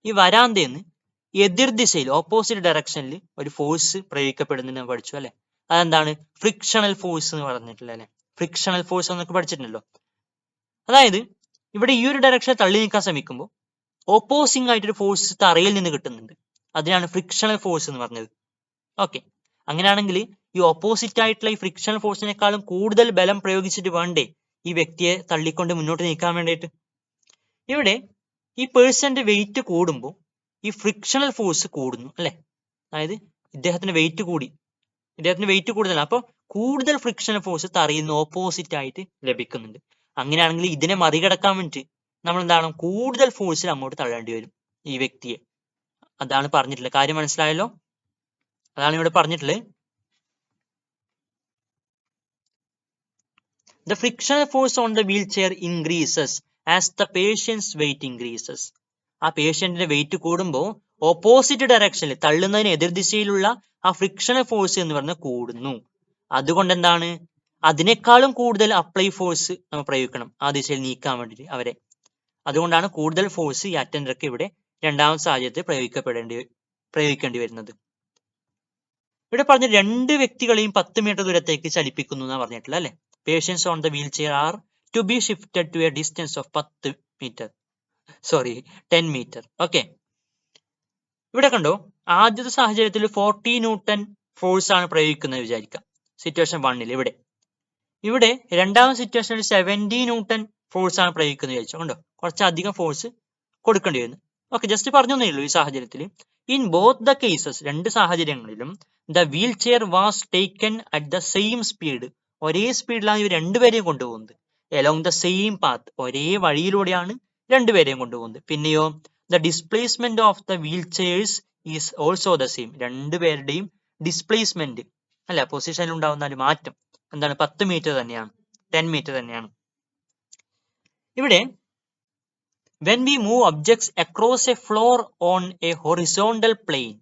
ഈ വരാന്തയിൽ നിന്ന് എതിർ ദിശയിൽ ഓപ്പോസിറ്റ് ഡയറക്ഷനിൽ ഒരു ഫോഴ്സ് പ്രയോഗിക്കപ്പെടുന്നതിന് പഠിച്ചു, അല്ലെ? അതെന്താണ്? ഫ്രിക്ഷണൽ ഫോഴ്സ് എന്ന് പറഞ്ഞിട്ടില്ല, അല്ലെ? ഫ്രിക്ഷണൽ ഫോഴ്സ് എന്നൊക്കെ പഠിച്ചിട്ടുണ്ടല്ലോ. അതായത് ഇവിടെ ഈ ഒരു ഡയറക്ഷനിൽ തള്ളി നീക്കാൻ ശ്രമിക്കുമ്പോൾ ഓപ്പോസിംഗ് ആയിട്ടൊരു ഫോഴ്സ് തറയിൽ നിന്ന് കിട്ടുന്നുണ്ട്. അതിനാണ് ഫ്രിക്ഷണൽ ഫോഴ്സ് എന്ന് പറഞ്ഞത്. ഓക്കെ. അങ്ങനെയാണെങ്കിൽ ഈ ഓപ്പോസിറ്റ് ആയിട്ടുള്ള ഈ ഫ്രിക്ഷണൽ ഫോഴ്സിനേക്കാളും കൂടുതൽ ബലം പ്രയോഗിച്ചിട്ട് വേണ്ടേ ഈ വ്യക്തിയെ തള്ളിക്കൊണ്ട് മുന്നോട്ട് നീക്കാൻ വേണ്ടിയിട്ട്? ഇവിടെ ഈ പേഴ്സന്റെ വെയിറ്റ് കൂടുമ്പോൾ ഈ ഫ്രിക്ഷണൽ ഫോഴ്സ് കൂടുന്നു അല്ലെ. അതായത് ഇദ്ദേഹത്തിന്റെ വെയിറ്റ് കൂടുതലാണ്. അപ്പോൾ കൂടുതൽ ഫ്രിക്ഷണൽ ഫോഴ്സ് തറയുന്ന ഓപ്പോസിറ്റ് ആയിട്ട് ലഭിക്കുന്നുണ്ട്. അങ്ങനെയാണെങ്കിൽ ഇതിനെ മറികടക്കാൻ വേണ്ടിയിട്ട് നമ്മൾ എന്താണ് കൂടുതൽ ഫോഴ്സിൽ അങ്ങോട്ട് തള്ളേണ്ടി വരും ഈ വ്യക്തിയെ. അതാണ് പറഞ്ഞിട്ടുള്ളത്. കാര്യം മനസ്സിലായല്ലോ? അതാണ് ഇവിടെ പറഞ്ഞിട്ടുള്ളത്. The frictional force on the wheelchair increases as the patient's weight increases. ആ പേഷ്യന്റിന്റെ വെയിറ്റ് കൂടുമ്പോൾ ഓപ്പോസിറ്റ് ഡയറക്ഷനിൽ തള്ളുന്നതിന് എതിർദിശയിലുള്ള ആ ഫ്രിക്ഷണൽ ഫോഴ്സ് എന്ന് പറഞ്ഞാൽ കൂടുന്നു. അതുകൊണ്ട് എന്താണ് അതിനേക്കാളും കൂടുതൽ അപ്ലൈ ഫോഴ്സ് നമ്മൾ പ്രയോഗിക്കണം ആ ദിശയിൽ നീക്കാൻ വേണ്ടിയിട്ട് അവരെ. അതുകൊണ്ടാണ് കൂടുതൽ ഫോഴ്സ് ഈ അറ്റൻഡർക്ക് ഇവിടെ രണ്ടാമത്തെ സാഹചര്യത്തിൽ പ്രയോഗിക്കേണ്ടി വരുന്നത്. ഇവിടെ പറഞ്ഞ രണ്ട് വ്യക്തികളെയും 10 മീറ്റർ ദൂരത്തേക്ക് ചലിപ്പിക്കുന്നു എന്നാണ് പറഞ്ഞിട്ടുള്ളത് അല്ലെ. Patients on the wheelchair are to be shifted to a distance of 10 metre. Okay, ഇവിടെ കണ്ടോ ആദ്യത്തെ സാഹചര്യത്തിൽ 40 ന്യൂട്ടൺ ഫോഴ്സ് ആണ് പ്രയോഗിക്കുന്നത് വിചാരിക്കാം സിറ്റുവേഷൻ 1ൽ. ഇവിടെ രണ്ടാമത്തെ സിറ്റുവേഷനിൽ 70 ന്യൂട്ടൺ ഫോഴ്സ് ആണ് പ്രയോഗിക്കുന്നത് വിചാരിച്ചോ. കണ്ടോ കുറച്ചധികം ഫോഴ്സ് കൊടുക്കേണ്ടി വരുന്നു. ഓക്കെ, ജസ്റ്റ് പറഞ്ഞേ ഉള്ളൂ. ഈ സാഹചര്യത്തിൽ ഇൻ ബോത്ത് ദ കേസസ് രണ്ട് സാഹചര്യങ്ങളിലും the wheel chair was taken at the same speed. ഒരേ സ്പീഡിലാണ് ഇവർ രണ്ടുപേരെയും കൊണ്ടുപോകുന്നത്. എലോങ് ദ സെയിം പാത്ത്, ഒരേ വഴിയിലൂടെയാണ് രണ്ടുപേരെയും കൊണ്ടുപോകുന്നത്. പിന്നെയോ the displacement of the wheel chairs is also the same. രണ്ടുപേരുടെയും ഡിസ്പ്ലേസ്മെന്റ് അല്ല പൊസിഷനിൽ ഉണ്ടാവുന്ന ഒരു മാറ്റം എന്താണ് 10 മീറ്റർ തന്നെയാണ്, 10 മീറ്റർ തന്നെയാണ്. ഇവിടെ when we move objects across a floor on a horizontal plane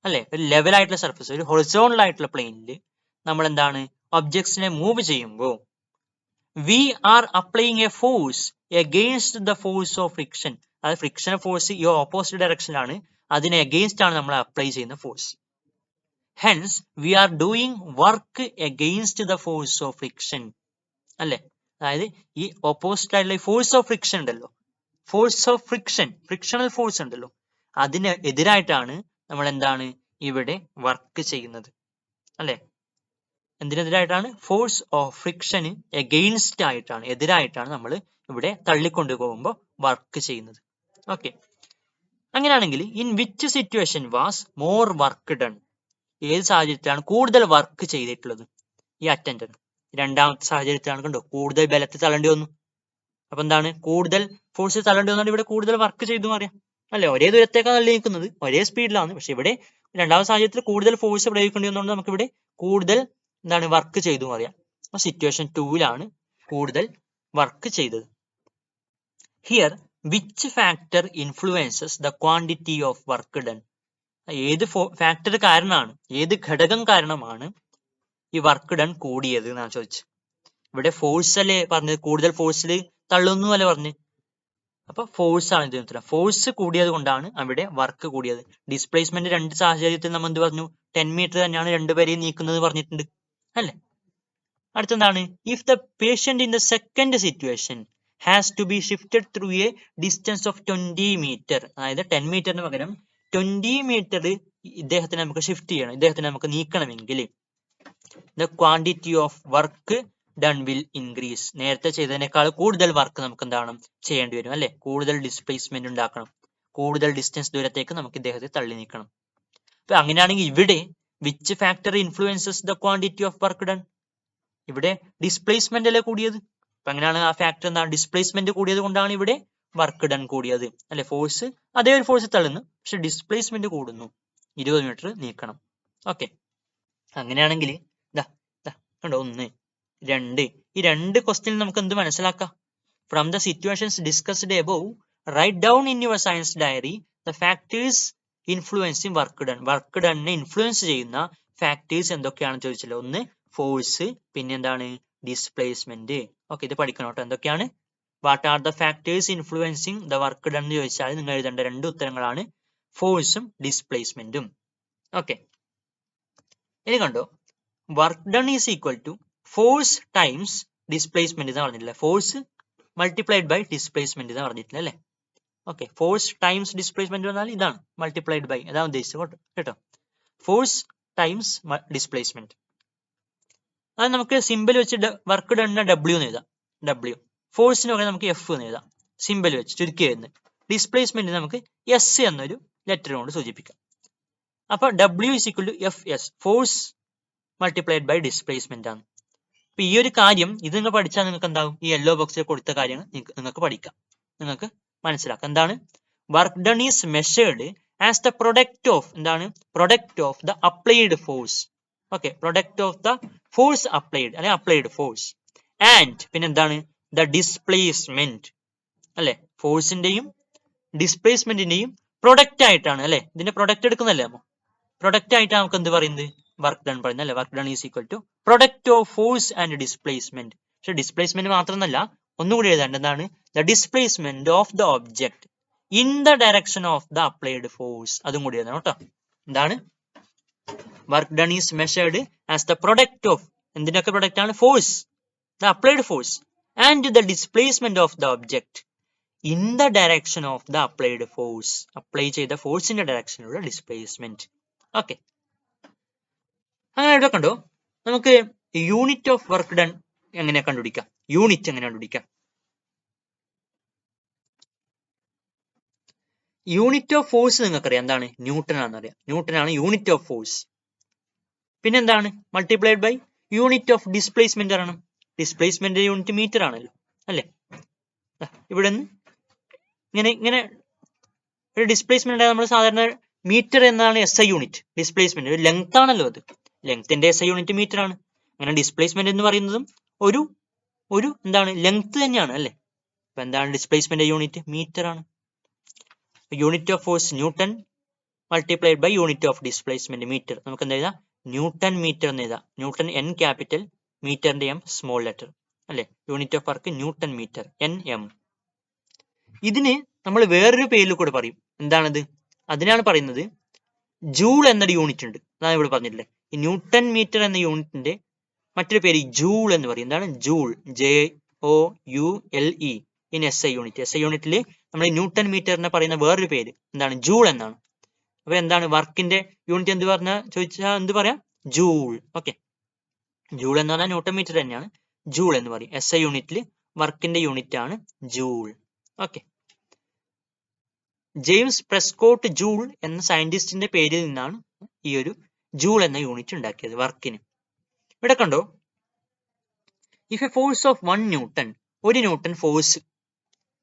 അല്ലെ, ഒരു ലെവൽ ആയിട്ടുള്ള സർഫസ്, ഒരു ഹൊറിസോണ്ടൽ ആയിട്ടുള്ള പ്ലെയിനിൽ നമ്മൾ എന്താണ് ഒബ്ജക്ട്സിനെ മൂവ് ചെയ്യുമ്പോൾ we are applying a force against the force of friction. അതായത് ഫ്രിക്ഷൻ ഫോഴ്സ് ഈ ഓപ്പോസിറ്റ് ഡയറക്ഷനിലാണ്, അതിനെ എഗെയിൻസ്റ്റ് ആണ് നമ്മൾ അപ്ലൈ ചെയ്യുന്ന force. Hence we are doing work against the force of friction അല്ലെ. അതായത് ഈ ഓപ്പോസിറ്റ് ആയിട്ടുള്ള ഫോഴ്സ് ഓഫ് ഫ്രിക്ഷൻ ഉണ്ടല്ലോ, force of friction, frictional force ഉണ്ടല്ലോ, അതിന് എതിരായിട്ടാണ് നമ്മൾ എന്താണ് ഇവിടെ വർക്ക് ചെയ്യുന്നത് അല്ലെ. എന്തിനെതിരായിട്ടാണ്? ഫോഴ്സ് ഓഫ് ഫ്രിക്ഷന് എഗെയിൻസ്റ്റ് ആയിട്ടാണ്, എതിരായിട്ടാണ് നമ്മൾ ഇവിടെ തള്ളിക്കൊണ്ടു പോകുമ്പോൾ വർക്ക് ചെയ്യുന്നത്. ഓക്കെ, അങ്ങനെയാണെങ്കിൽ in which situation was more work done? ഏത് സാഹചര്യത്തിലാണ് കൂടുതൽ വർക്ക് ചെയ്തിട്ടുള്ളത് ഈ അറ്റൻഡർ? രണ്ടാമത്തെ സാഹചര്യത്തിലാണ്. കണ്ടോ കൂടുതൽ ബലത്തിൽ തള്ളേണ്ടി വന്നു. അപ്പൊ എന്താണ് കൂടുതൽ ഫോഴ്സ് തള്ളേണ്ടി വന്നാൽ ഇവിടെ കൂടുതൽ വർക്ക് ചെയ്തു അറിയാം അല്ലെ. ഒരേ ദൂരത്തേക്കാണ് തള്ളി നിൽക്കുന്നത്, ഒരേ സ്പീഡിലാണ്, പക്ഷെ ഇവിടെ രണ്ടാമത്തെ സാഹചര്യത്തിൽ കൂടുതൽ ഫോഴ്സ് പ്രയോഗിക്കേണ്ടി വന്നുകൊണ്ട് നമുക്ക് ഇവിടെ കൂടുതൽ എന്താണ് വർക്ക് ചെയ്തു അറിയാം. സിറ്റുവേഷൻ 2ലാണ് കൂടുതൽ വർക്ക് ചെയ്തത്. Here which factor influences the quantity of work done? ഏത് ഫാക്ടർ കാരണമാണ്, ഏത് ഘടകം കാരണമാണ് ഈ വർക്ക് ഡൺ കൂടിയത് എന്നാണ് ചോദിച്ചത്. ഇവിടെ ഫോഴ്സ് അല്ലേ പറഞ്ഞത്, കൂടുതൽ ഫോഴ്സിൽ തള്ളുന്നു അല്ലേ പറഞ്ഞ്. അപ്പൊ ഫോഴ്സ് ആണ് ഇതിന് ഉത്തരം. ഫോഴ്സ് കൂടിയത് കൊണ്ടാണ് അവിടെ വർക്ക് കൂടിയത്. ഡിസ്പ്ലേസ്മെന്റ് രണ്ട് സാഹചര്യത്തിൽ നമ്മൾ എന്ത് പറഞ്ഞു? 10 മീറ്റർ തന്നെയാണ് രണ്ടുപേരെയും നീക്കുന്നത് പറഞ്ഞിട്ടുണ്ട് അല്ലെ. അടുത്തെന്താണ്? If the patient in the second situation has to be shifted through a distance of 20 metre, അതായത് 10 മീറ്ററിന് പകരം 20 മീറ്റർ ഇദ്ദേഹത്തിന് നമുക്ക് ഷിഫ്റ്റ് ചെയ്യണം, ഇദ്ദേഹത്തിന് നമുക്ക് നീക്കണമെങ്കിൽ the quantity of work done will increase. നേരത്തെ ചെയ്തതിനേക്കാൾ കൂടുതൽ വർക്ക് നമുക്ക് എന്താണ് ചെയ്യേണ്ടി വരും അല്ലെ. കൂടുതൽ ഡിസ്പ്ലേസ്മെന്റ് ഉണ്ടാക്കണം, കൂടുതൽ ഡിസ്റ്റൻസ് ദൂരത്തേക്ക് നമുക്ക് ഇദ്ദേഹത്തെ തള്ളി നീക്കണം. അപ്പൊ അങ്ങനെയാണെങ്കിൽ ഇവിടെ which factor influences the quantity of work done? ഇവിടെ ഡിസ്പ്ലേസ്മെന്റ് അല്ലേ കൂടിയത്. അപ്പൊ അങ്ങനെയാണ് ആ ഫാക്ടർ എന്താണ്? ഡിസ്പ്ലേസ്മെന്റ് കൂടിയത് കൊണ്ടാണ് ഇവിടെ വർക്ക് ഡൺ കൂടിയത് അല്ലെ. ഫോഴ്സ് അതേ ഒരു ഫോഴ്സ് തള്ളുന്നു, പക്ഷെ ഡിസ്പ്ലേസ്മെന്റ് കൂടുന്നു, 20 മീറ്റർ നീക്കണം. ഓക്കെ, അങ്ങനെയാണെങ്കിൽ കണ്ടോ 1, 2 ഈ രണ്ട് ക്വസ്റ്റ്യൻ നമുക്ക് എന്ത് മനസ്സിലാക്കാം? From the situations discussed above write down in your science diary the factors influencing work done. Work ഡണ്ണിനെ ഇൻഫ്ലുവൻസ് ചെയ്യുന്ന ഫാക്ടേഴ്സ് എന്തൊക്കെയാണെന്ന് ചോദിച്ചല്ലോ. ഒന്ന് ഫോഴ്സ്, പിന്നെ എന്താണ് ഡിസ്പ്ലേസ്മെന്റ്. ഓക്കെ, ഇത് പഠിക്കണം കേട്ടോ. എന്തൊക്കെയാണ്? What are the factors influencing the work done എന്ന് ചോദിച്ചാൽ നിങ്ങൾ എഴുതേണ്ട രണ്ട് ഉത്തരങ്ങളാണ് ഫോഴ്സും ഡിസ്പ്ലേസ്മെന്റും. ഓക്കെ, ഇനി കണ്ടോ work done is equal to force times displacement എന്ന് പറഞ്ഞിട്ടില്ല, ഫോഴ്സ് മൾട്ടിപ്ലൈഡ് ബൈ ഡിസ്പ്ലേസ്മെന്റ് എന്ന് പറഞ്ഞിട്ടില്ല അല്ലെ. ഓക്കെ, ഫോഴ്സ് ടൈംസ് ഡിസ്പ്ലേസ്മെന്റ് പറഞ്ഞാൽ ഇതാണ് മൾട്ടിപ്ലൈഡ് ബൈ, അതാണ് ഉദ്ദേശിച്ചത് കേട്ടോ. Force times displacement. അത് നമുക്ക് സിമ്പിൾ വെച്ച് വർക്ക് ഡണ്ണിന് W എന്ന് എഴുതാം. W ഫോഴ്സിന് പകരം നമുക്ക് F എന്ന് എഴുതാം. സിമ്പൽ വെച്ച് ചുരുക്കി വരുന്നത്. ഡിസ്പ്ലേസ്മെന്റ് നമുക്ക് എസ് എന്നൊരു ലെറ്റർ കൊണ്ട് സൂചിപ്പിക്കാം. അപ്പൊ W is equal to FS, force multiplied by displacement ആണ്. അപ്പൊ ഈ ഒരു കാര്യം ഇത് നിങ്ങൾ പഠിച്ചാൽ നിങ്ങൾക്ക് എന്താവും, ഈ യെല്ലോ ബോക്സിൽ കൊടുത്ത കാര്യങ്ങൾ നിങ്ങൾക്ക് പഠിക്കാം, നിങ്ങൾക്ക് മനസ്സിലാക്കാം. എന്താണ്? Work done is measured as the product of, എന്താണ്? Product of the applied force. Okay, product of the force applied അല്ലെങ്കിൽ അപ്ലൈഡ് ഫോഴ്സ് ആൻഡ് പിന്നെ എന്താണ്? ദ ഡിസ്പ്ലേസ്മെന്റ് അല്ലെ, ഫോഴ്സിന്റെയും ഡിസ്പ്ലേസ്മെന്റിന്റെയും പ്രൊഡക്റ്റ് ആയിട്ടാണ് അല്ലെ, ഇതിന്റെ പ്രൊഡക്റ്റ് എടുക്കുന്നല്ലേ നമ്മ, പ്രൊഡക്റ്റ് ആയിട്ടാണ് നമുക്ക് എന്ത് പറയുന്നത്? വർക്ക് ഡൺ പറയുന്നത് അല്ലെ. Work done is equal to product of force and displacement. പക്ഷെ ഡിസ്പ്ലേസ്മെന്റ് മാത്രമല്ല, ഒന്നുകൂടി എഴുതാണ്ട് എന്താണ്? The displacement of the object in the direction of the applied force, അതും കൂടി എഴുതണം കേട്ടോ. എന്താണ്? Work done is measured as the product of, എന്തിനൊക്കെ പ്രൊഡക്റ്റ് ആണ്? Force, the applied force and the displacement of the object in the direction of the applied force, apply ചെയ്ത ഫോഴ്സിന്റെ ഡയറക്ഷനിലുള്ള displacement. Okay, അങ്ങനെ ഇവിടെ കണ്ടോ. നമുക്ക് യൂണിറ്റ് ഓഫ് വർക്ക് ഡൺ എങ്ങനെ കണ്ടുപിടിക്കാം? യൂണിറ്റ് എങ്ങനെ കണ്ടുപിടിക്കാം? യൂണിറ്റ് ഓഫ് ഫോഴ്സ് നിങ്ങൾക്കറിയാം, എന്താണ്? ന്യൂട്ടൺ ആണെന്നറിയാം. ന്യൂട്ടൺ ആണ് യൂണിറ്റ് ഓഫ് ഫോഴ്സ്. പിന്നെന്താണ്? Multiplied by unit of displacement അറിയണം. ഡിസ്പ്ലേസ്മെന്റ് യൂണിറ്റ് മീറ്റർ ആണല്ലോ അല്ലെ. ഇവിടെ നിന്ന് ഇങ്ങനെ ഇങ്ങനെ ഒരു ഡിസ്പ്ലേസ്മെന്റ് നമ്മൾ സാധാരണ മീറ്റർ എന്നാണ് SI യൂണിറ്റ്. ഡിസ്പ്ലേസ്മെന്റ് ഒരു ലെങ്ത് ആണല്ലോ, അത് ലെങ്ത്തിന്റെ SI യൂണിറ്റ് മീറ്റർ ആണ്. അങ്ങനെ ഡിസ്പ്ലേസ്മെന്റ് എന്ന് പറയുന്നതും ഒരു എന്താണ്? ലെങ്ത് തന്നെയാണ് അല്ലെ. അപ്പൊ എന്താണ് ഡിസ്പ്ലേസ്മെന്റ് യൂണിറ്റ്? മീറ്റർ ആണ്. Unit of force newton multiplied by unit of displacement metre. നമുക്ക് എന്താ എഴുതാം? ന്യൂട്ടൺ മീറ്റർ എന്ന് എഴുതാം. ന്യൂട്ടൺ N ക്യാപിറ്റൽ, മീറ്ററിന്റെ M സ്മോൾ ലെറ്റർ അല്ലെ. Unit of work newton metre, NM. ഇതിന് നമ്മൾ വേറൊരു പേരിൽ കൂടെ പറയും. എന്താണത്? അതിനാണ് പറയുന്നത് ജൂൾ എന്നൊരു യൂണിറ്റ് ഉണ്ട്. അതാണ് ഇവിടെ പറഞ്ഞിട്ടില്ലേ. ഈ ന്യൂട്ടൺ മീറ്റർ എന്ന യൂണിറ്റിന്റെ മറ്റൊരു പേര് ജൂൾ എന്ന് പറയും. എന്താണ്? Joule, JOULE in SI unit. SI യൂണിറ്റിൽ നമ്മൾ ന്യൂട്ടൺ മീറ്ററിനെ പറയുന്ന വേറൊരു പേര് എന്താണ്? ജൂൾ എന്നാണ്. അപ്പൊ എന്താണ് വർക്കിന്റെ യൂണിറ്റ് എന്ത് പറഞ്ഞ ചോദിച്ചാൽ എന്ത് പറയാം? ജൂൾ. ഓക്കെ, ജൂൾ എന്ന് പറഞ്ഞാൽ ന്യൂട്ടൺ മീറ്റർ തന്നെയാണ്, ജൂൾ എന്ന് പറയും. SI യൂണിറ്റിൽ വർക്കിന്റെ യൂണിറ്റ് ആണ് joule. Okay, James Prescott joule എന്ന സയന്റിസ്റ്റിന്റെ പേരിൽ നിന്നാണ് ഈ ഒരു ജൂൾ എന്ന യൂണിറ്റ് ഉണ്ടാക്കിയത് വർക്കിന്. ഇവിടെ കണ്ടോ, if a force of 1 newton, ഒരു ന്യൂട്ടൺ ഫോഴ്സ്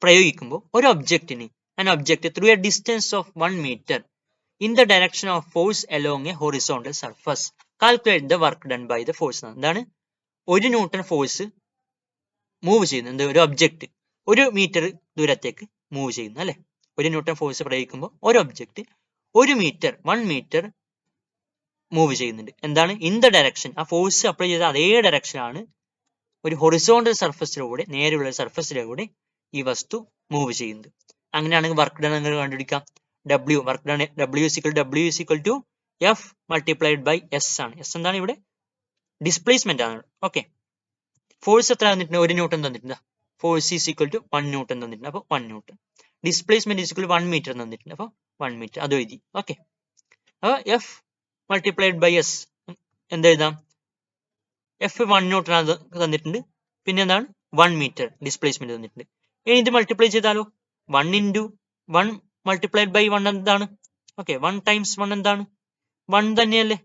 പ്രയോഗിക്കുമ്പോൾ ഒരു ഒബ്ജക്റ്റിന് an object through a distance of 1 meter in the direction of force along a horizontal surface, calculate the work done by the force. എന്താണ്? ഒരു newton force move ചെയ്യുന്നു, എന്ത്? ഒരു object 1 metre ദൂരത്തേക്ക് move ചെയ്യുന്നു അല്ലെ. ഒരു ന്യൂട്ടൺ ഫോഴ്സ് പ്രയോഗിക്കുമ്പോൾ ഒരു ഒബ്ജക്റ്റ് 1 മീറ്റർ മൂവ് ചെയ്യുന്നുണ്ട്. എന്താണ്? ഇൻ ദ ഡയറക്ഷൻ, ആ ഫോഴ്സ് അപ്ലൈ ചെയ്ത അതേ ഡയറക്ഷനാണ് ഒരു ഹൊറിസോണ്ടൽ സർഫസിലൂടെ, നേരെയുള്ള സർഫസിലൂടെ ഈ വസ്തു മൂവ് ചെയ്യുന്നത്. അങ്ങനെയാണെങ്കിൽ വർക്ക് ഡൺ നിങ്ങൾ കണ്ടുപിടിക്കാം. Work done W is equal to F multiplied by S ആണ്. S എന്താണ്? ഇവിടെ ഡിസ്പ്ലേസ്മെന്റ് ആണ്. ഓക്കെ, ഫോഴ്സ് എത്ര തന്നിട്ടുണ്ട്? 1 ന്യൂട്ടൺ തന്നിട്ടുണ്ട്. Force is equal to 1 newton തന്നിട്ടുണ്ട്. അപ്പോൾ 1 newton. Displacement is equal to 1 metre തന്നിട്ടുണ്ട്. അപ്പോൾ 1 മീറ്റർ അത് എഴുതി. ഓക്കെ, അപ്പോൾ F മൾട്ടിപ്ലൈഡ് ബൈ S എന്ത് എഴുതാം? F 1 ന്യൂട്ടൺ തന്നിട്ടുണ്ട്. പിന്നെ എന്താണ്? 1 മീറ്റർ ഡിസ്പ്ലേസ്മെന്റ് തന്നിട്ടുണ്ട്. ഇനി ഇത് മൾട്ടിപ്ലൈ ചെയ്താലോ? 1 into 1 മൾട്ടിപ്ലൈഡ് ബൈ 1 എന്താണ്? ഓക്കെ, 1 ടൈംസ് 1 എന്താണ്? 1 തന്നെയല്ലേ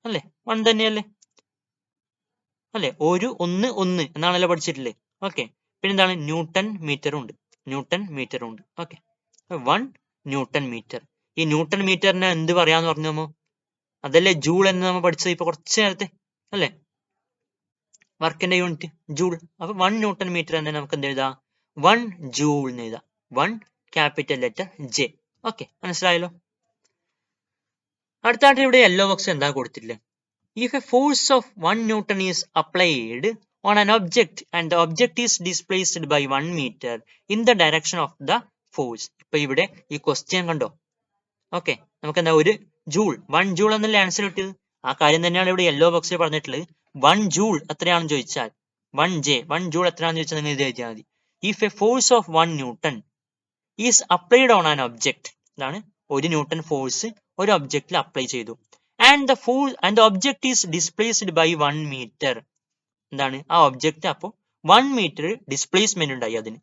അല്ലേ? 1 തന്നെയല്ലേ അല്ലെ. ഒരു 1 എന്നാണല്ലോ പഠിച്ചിട്ടില്ലേ. ഓക്കെ, പിന്നെ എന്താണ്? ന്യൂട്ടൺ മീറ്ററും ഉണ്ട്. Okay, 1 newton metre. ഈ ന്യൂട്ടൺ മീറ്ററിനെ എന്ത് പറയാന്ന് പറഞ്ഞോ? അതല്ലേ ജൂൾ എന്ന് നമ്മൾ പഠിച്ചത് ഇപ്പൊ കുറച്ച് നേരത്തെ അല്ലെ. വർക്കിന്റെ യൂണിറ്റ് ജൂൾ. അപ്പൊ 1 ന്യൂട്ടൺ മീറ്റർ തന്നെ നമുക്ക് എന്ത് എഴുതാം? 1 ജൂൾ എന്ന് എഴുതാം. 1 ക്യാപിറ്റൽ ലെറ്റർ J. ഓക്കെ, മനസ്സിലായല്ലോ. അടുത്തായിട്ട് ഇവിടെ യെല്ലോ ബോക്സ് എന്താ കൊടുത്തിട്ടില്ലേ? If a force of 1 newton is applied on an object and the object is displaced by 1 meter in the direction of the force. ഇപ്പൊ ഇവിടെ ഈ ക്വസ്റ്റ്യൻ കണ്ടോ? ഓക്കെ, നമുക്ക് എന്താ? 1 ജൂൾ എന്നല്ലേ ആൻസർ കിട്ടിയത്. ആ കാര്യം തന്നെയാണ് ഇവിടെ യെല്ലോ ബോക്സിൽ പറഞ്ഞിട്ടുള്ളത്. 1 ജൂൾ എത്രയാണെന്ന് ചോദിച്ചാൽ 1 ജൂൾ എത്രയാണെന്ന് ചോദിച്ചാൽ നിങ്ങൾ ഇത് എഴുതിയാൽ മതി. If a force of 1 newton is applied on an object, ഇതാണ് 1 ന്യൂട്ടൺ ഫോഴ്സ് ഒരു ഒബ്ജക്റ്റിൽ അപ്ലൈ ചെയ്തു. And the object is displaced by 1 metre. എന്താണ്? ആ ഒബ്ജക്റ്റ് അപ്പോൾ 1 മീറ്റർ ഡിസ്പ്ലേസ്മെന്റ് ഉണ്ടായി അതിന്.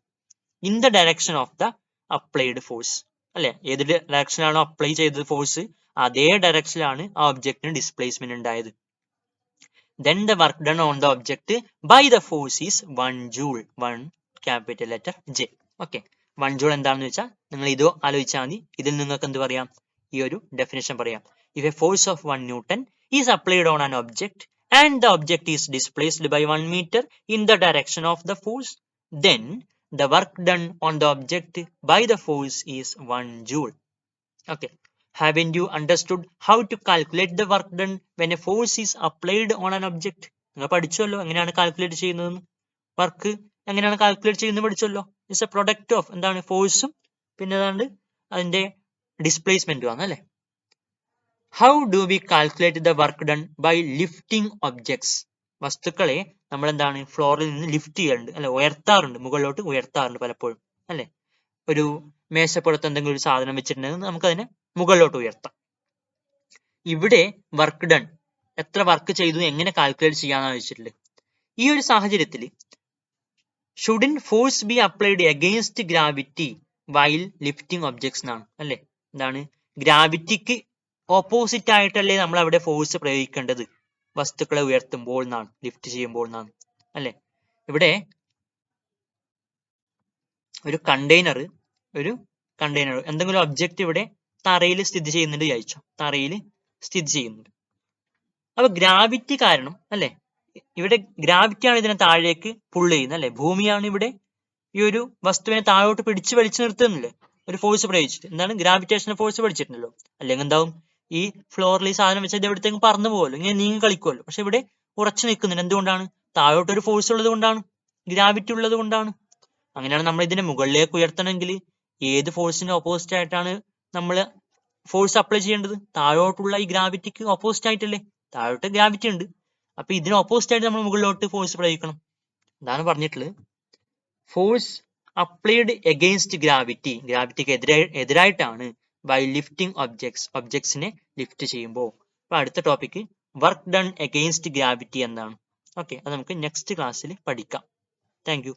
In the direction of the applied force. അല്ലെ, ഏത് ഡയറക്ഷനിലാണോ അപ്ലൈ ചെയ്തത് ഫോഴ്സ് അതേ ഡയറക്ഷനിലാണ് ആ ഒബ്ജക്റ്റിന് ഡിസ്പ്ലേസ്മെന്റ് ഉണ്ടായത്. Then the work done on the object by the force is 1 joule. 1 capital letter J. Okay. 1 joule എന്താണെന്ന് വെച്ചാൽ നിങ്ങൾ ഇത് ആലോചിച്ചാൽ മതി. ഇതിൽ നിങ്ങൾക്ക് എന്ത് പറയാം? ഈ ഒരു ഡെഫിനേഷൻ പറയാം. If a force of 1 Newton is applied on an object and the object is displaced by 1 meter in the direction of the force, then the work done on the object by the force is 1 joule. Okay. Haven't you understood how to calculate the work done when a force is applied on an object? നിങ്ങൾ പഠിച്ചല്ലോ എങ്ങനെയാണ് calculate ചെയ്യുന്നതെന്ന്. Work എങ്ങനെയാണ് calculate ചെയ്യുന്നത് പഠിച്ചല്ലോ. It's a product of എന്താണ് ഫോഴ്സും പിന്നെ ഏതാണ്ട് അതിന്റെ ഡിസ്പ്ലേസ്മെന്റും ആണ് അല്ലെ. How do we calculate the work done by lifting objects? വസ്തുക്കളെ നമ്മൾ എന്താണ് ഫ്ലോറിൽ നിന്ന് ലിഫ്റ്റ് ചെയ്യാറുണ്ട് അല്ലെ, ഉയർത്താറുണ്ട്, മുകളിലോട്ട് ഉയർത്താറുണ്ട് പലപ്പോഴും അല്ലെ. ഒരു മേശപ്പുറത്ത് എന്തെങ്കിലും ഒരു സാധനം വെച്ചിട്ടുണ്ടെങ്കിൽ നമുക്കതിനെ മുകളിലോട്ട് ഉയർത്താം. ഇവിടെ വർക്ക് ഡൺ എത്ര വർക്ക് ചെയ്തു എങ്ങനെ കാൽക്കുലേറ്റ് ചെയ്യാന്നാണ് വെച്ചിട്ടുള്ളത്. ഈ ഒരു സാഹചര്യത്തിൽ shouldn't force be applied against gravity while lifting objects എന്നാണ് അല്ലെ. എന്താണ് ഗ്രാവിറ്റിക്ക് ഓപ്പോസിറ്റ് ആയിട്ടല്ലേ നമ്മൾ അവിടെ ഫോഴ്സ് പ്രയോഗിക്കേണ്ടത് വസ്തുക്കളെ ഉയർത്തുമ്പോൾ എന്നാണ്, ലിഫ്റ്റ് ചെയ്യുമ്പോൾ എന്നാണ് അല്ലെ. ഇവിടെ ഒരു കണ്ടെയ്നർ എന്തെങ്കിലും ഒബ്ജക്റ്റ് ഇവിടെ തറയിൽ സ്ഥിതി ചെയ്യുന്നുണ്ട് വിചാരിച്ചോ, തറയിൽ സ്ഥിതി ചെയ്യുന്നുണ്ട്. അപ്പൊ ഗ്രാവിറ്റി കാരണം അല്ലെ, ഇവിടെ ഗ്രാവിറ്റിയാണ് ഇതിനെ താഴേക്ക് പുള്ള് ചെയ്യുന്നത് അല്ലെ. ഭൂമിയാണ് ഇവിടെ ഈ ഒരു വസ്തുവിനെ താഴോട്ട് പിടിച്ച് വലിച്ചു നിർത്തുന്നില്ലേ ഒരു ഫോഴ്സ് പ്രയോഗിച്ചിട്ട്. എന്താണ് ഗ്രാവിറ്റേഷണൽ ഫോഴ്സ് പഠിച്ചിട്ടുണ്ടല്ലോ. അല്ലെങ്കിൽ എന്താവും ഈ ഫ്ലോറിൽ ഈ സാധനം വെച്ചാൽ എവിടത്തേക്കും പറന്നു പോകുമല്ലോ, ഇങ്ങനെ നീങ്ങി കളിക്കുമല്ലോ. പക്ഷെ ഇവിടെ ഉറച്ചു നിൽക്കുന്നുണ്ട്. എന്തുകൊണ്ടാണ്? താഴോട്ടൊരു ഫോഴ്സ് ഉള്ളത് കൊണ്ടാണ്, ഗ്രാവിറ്റി ഉള്ളത് കൊണ്ടാണ്. അങ്ങനെയാണ് നമ്മൾ ഇതിനെ മുകളിലേക്ക് ഉയർത്തണമെങ്കിൽ ഏത് ഫോഴ്സിന് ഓപ്പോസിറ്റ് ആയിട്ടാണ് നമ്മൾ ഫോഴ്സ് അപ്ലൈ ചെയ്യേണ്ടത്? താഴോട്ടുള്ള ഈ ഗ്രാവിറ്റിക്ക് ഓപ്പോസിറ്റ് ആയിട്ടല്ലേ. താഴോട്ട് ഗ്രാവിറ്റി ഉണ്ട്, അപ്പൊ ഇതിന് ഓപ്പോസിറ്റ് ആയിട്ട് നമ്മൾ മുകളിലോട്ട് ഫോഴ്സ് പ്രയോഗിക്കണം. അതാണ് പറഞ്ഞിട്ടുള്ളത്. ഫോഴ്സ് അപ്ലൈഡ് എഗെയിൻസ്റ്റ് ഗ്രാവിറ്റി, ഗ്രാവിറ്റിക്ക് എതിരായിട്ടാണ് ബൈ ലിഫ്റ്റിംഗ് ഒബ്ജക്ട്സിനെ ലിഫ്റ്റ് ചെയ്യുമ്പോൾ. അപ്പൊ അടുത്ത topic work done against gravity എന്താണ്. ഓക്കെ, അത് നമുക്ക് നെക്സ്റ്റ് ക്ലാസ്സിൽ പഠിക്കാം. Thank U.